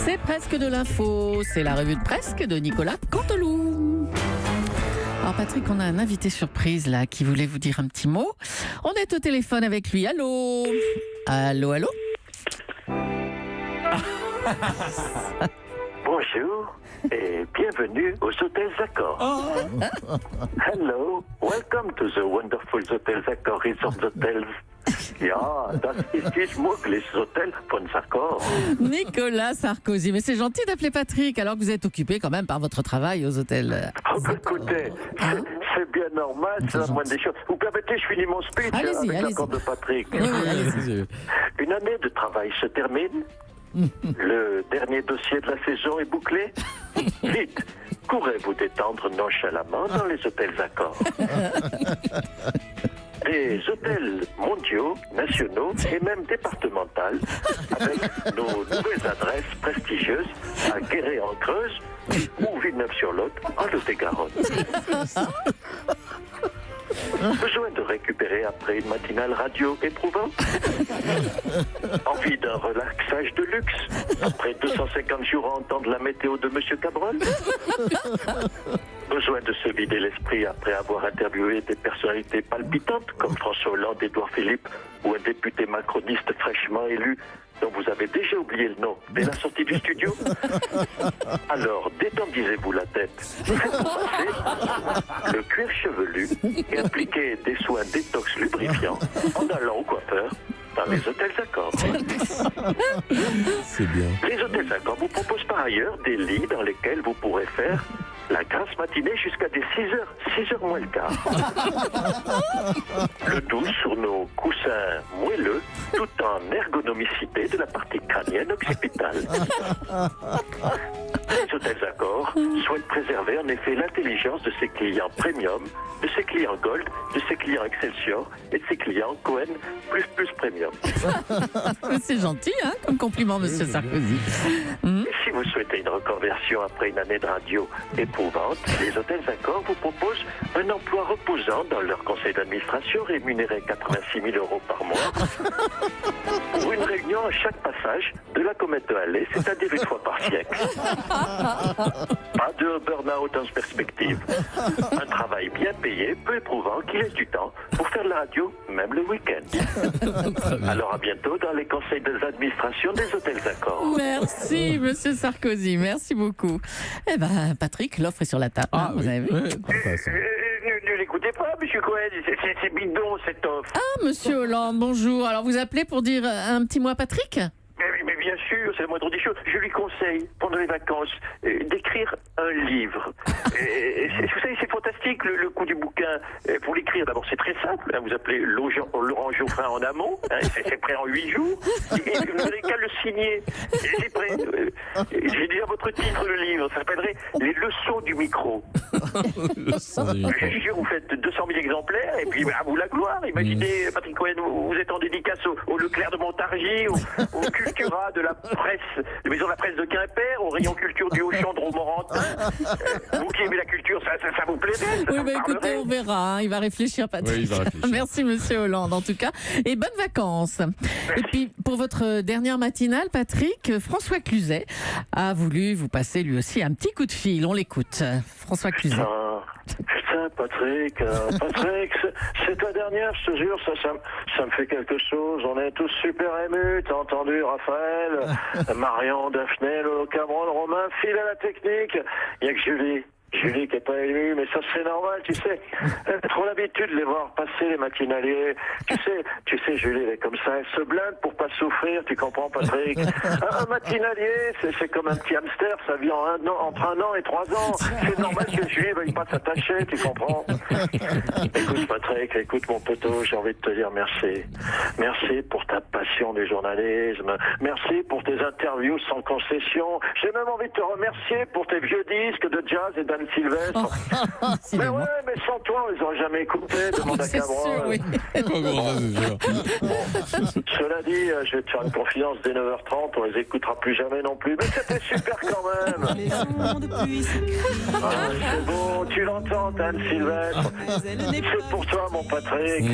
C'est presque de l'info, c'est la revue de presque de Nicolas Canteloup. Alors Patrick, on a un invité surprise là qui voulait vous dire un petit mot. On est au téléphone avec lui. Allô ? Allô, allô ? Bonjour et bienvenue aux Hôtels Accor. Hello, welcome to the wonderful Hotels Accor Resort Hotels. Ja, das ist die Schmucklis-Hotel von Accor. Nicolas Sarkozy. Mais c'est gentil d'appeler Patrick alors que vous êtes occupé quand même par votre travail aux hôtels. Oh, écoutez, c'est bien normal, c'est la moindre des choses. Vous permettez, je finis mon speech Allez-y, avec allez-y. l'accord de Patrick. Oui, allez-y. Une année de travail se termine. Le dernier dossier de la saison est bouclé. Vite, courez vous détendre nonchalamment dans les hôtels Accor. Des hôtels mondiaux, nationaux et même départementaux avec nos nouvelles adresses prestigieuses à Guéret-en-Creuse ou Villeneuve-sur-Lot en Lot-et-Garonne. Besoin de récupérer après une matinale radio éprouvante? Envie d'un relaxage de luxe après 250 jours à entendre la météo de Monsieur Cabrol? Besoin de se vider l'esprit après avoir interviewé des personnalités palpitantes comme François Hollande, Édouard Philippe ou un député macroniste fraîchement élu dont vous avez déjà oublié le nom dès la sortie du studio? Alors, détendisez-vous la tête. Faites-vous passer le cuir chevelu et appliquez des soins détox lubrifiants en allant au coiffeur dans les hôtels Accor. C'est bien. Les hôtels Accor vous proposent par ailleurs des lits dans lesquels vous pourrez faire la grasse matinée jusqu'à des 6h moins le quart. Le tout sur nos coussins moelleux, tout en ergonomicité de la partie crânienne occipitale. Les hôtels Accor souhaitent préserver en effet l'intelligence de ses clients premium, de ses clients gold, de ses clients Excelsior et de ses clients Cohen plus premium. C'est gentil, hein, comme compliment, monsieur Sarkozy. Et si vous souhaitez une reconversion après une année de radio éprouvante, les hôtels Accor vous proposent un emploi reposant dans leur conseil d'administration rémunéré 86 000 € par mois pour une réunion à chaque passage de la comète de Halley, c'est-à-dire une fois par siècle. Pas de burn-out en perspective. Un travail bien payé, peu éprouvant, qui laisse du temps pour faire de la radio, même le week-end. Alors à bientôt dans les conseils d'administration des hôtels Accor. Merci, monsieur Sarkozy. Merci beaucoup. Eh ben, Patrick, l'offre est sur la table. hein, vous avez vu. Parfait, ça. Ne l'écoutez pas, monsieur Cohen, c'est bidon cette offre. Ah, monsieur Hollande, bonjour. Alors, vous appelez pour dire un petit mot à Patrick ? Mais bien sûr, c'est la moindre des choses. Je lui conseille, pendant les vacances, d'écrire un livre. Vous savez, c'est fantastique, le coût du bouquin. Pour l'écrire, d'abord, c'est très simple. Hein, vous appelez Laurent Geoffrin en amont. Hein, c'est prêt en 8 jours. Et vous n'avez qu'à le signer. Et c'est prêt. J'ai déjà votre titre, le livre. Ça s'appellerait « Les leçons du micro ». Je jure, vous faites 200 000 exemplaires, et puis à vous la gloire. Imaginez, Patrick Cohen, vous êtes en dédicace au Leclerc de Montargis, au Cultura de la presse, de Maison de la Presse de Quimper, au rayon culture du Auchan de Romorantin. Vous qui aimez la culture, ça vous plaît bien? Oui, bah écoutez, on verra. hein. Il va réfléchir, Patrick. Oui, il va réfléchir. Merci, monsieur Hollande, en tout cas. Et bonnes vacances. Et puis, pour votre dernière matinale, Patrick, François Cluzet a voulu vous passer lui aussi un petit coup de fil. On l'écoute. François Cluzet. Putain, Patrick, c'est ta dernière, je te jure, ça me fait quelque chose. On est tous super émus, t'as entendu, Raphaël, Marion, Daphné, Lolo Cameron, Romain, file à la technique. Il n'y a que Julie qui n'est pas élue, mais ça c'est normal, tu sais. Elle a trop l'habitude de les voir passer, les matinaliers. Tu sais, Julie, elle est comme ça, elle se blinde pour pas souffrir, tu comprends, Patrick? Un matinalier, c'est comme un petit hamster, ça vit entre 1 an et 3 ans. C'est normal que Julie ne veuille pas s'attacher, tu comprends? Écoute, Patrick, écoute, mon poteau, j'ai envie de te dire merci. Merci pour ta passion du journalisme. Merci pour tes interviews sans concession. J'ai même envie de te remercier pour tes vieux disques de jazz et d'Anne Sylvestre. Mais Décidément. ouais, mais sans toi, ils n'auraient jamais écouté, demande à C'est sûr, Cabrol. oui. Comment ça, c'est sûr. Cela dit, je vais te faire une confidence dès 9h30, on les écoutera plus jamais non plus. Mais c'était super quand même. Les ondes puissent Ah, c'est beau, tu l'entends, Anne Sylvestre. C'est pour toi, mon Patrick.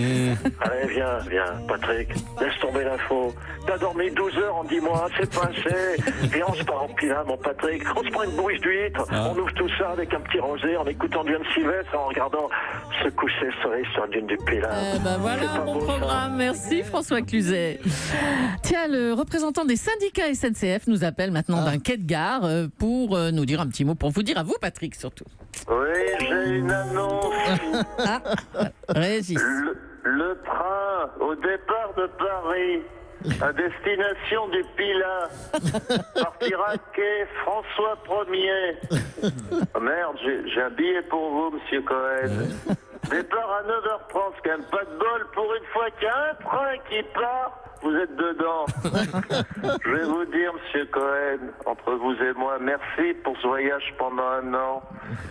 Allez, viens, Patrick. Laisse tomber l'info. T'as dormi 12 heures en 10 mois, c'est pas assez. Viens, on se part en pila, mon Patrick. On se prend une bourriche d'huître. On ouvre tout ça avec un petit rosé, en écoutant du Anne Sylvestre, en regardant se coucher le soleil sur la dune du Pilat. Ben voilà C'est pas mon beau, ça. programme. Merci François Cluzet. Tiens, le représentant des syndicats SNCF nous appelle maintenant d'un quai de gare pour nous dire un petit mot, pour vous dire à vous, Patrick, surtout. Oui, j'ai une annonce. Régis. Le train au départ de Paris, à destination du Pilat, partira quai François 1er. Oh merde, j'ai un billet pour vous, monsieur Cohen. Départ à 9h30, c'est quand même pas de bol. Pour une fois qu'il y a un train qui part, vous êtes dedans. Je vais vous dire, monsieur Cohen, entre vous et moi, merci pour ce voyage pendant un an.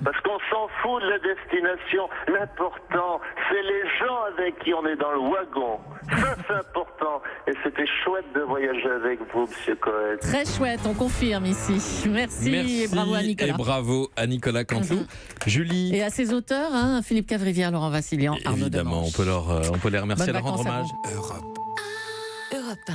Parce qu'on s'en fout de la destination. L'important, c'est les gens avec qui on est dans le wagon. Ça, c'est important. Et c'était chouette de voyager avec vous, monsieur Cohen. Très chouette, on confirme ici. Merci, et bravo à Nicolas. Et bravo à Nicolas Canteloup. Julie. Et à ses auteurs, hein, Philippe Cavrivière, Laurent Vassilian, Arnaud Évidemment, Demange. on peut les remercier, Bonnes leur rendre vacances à hommage. vous. Europe 1.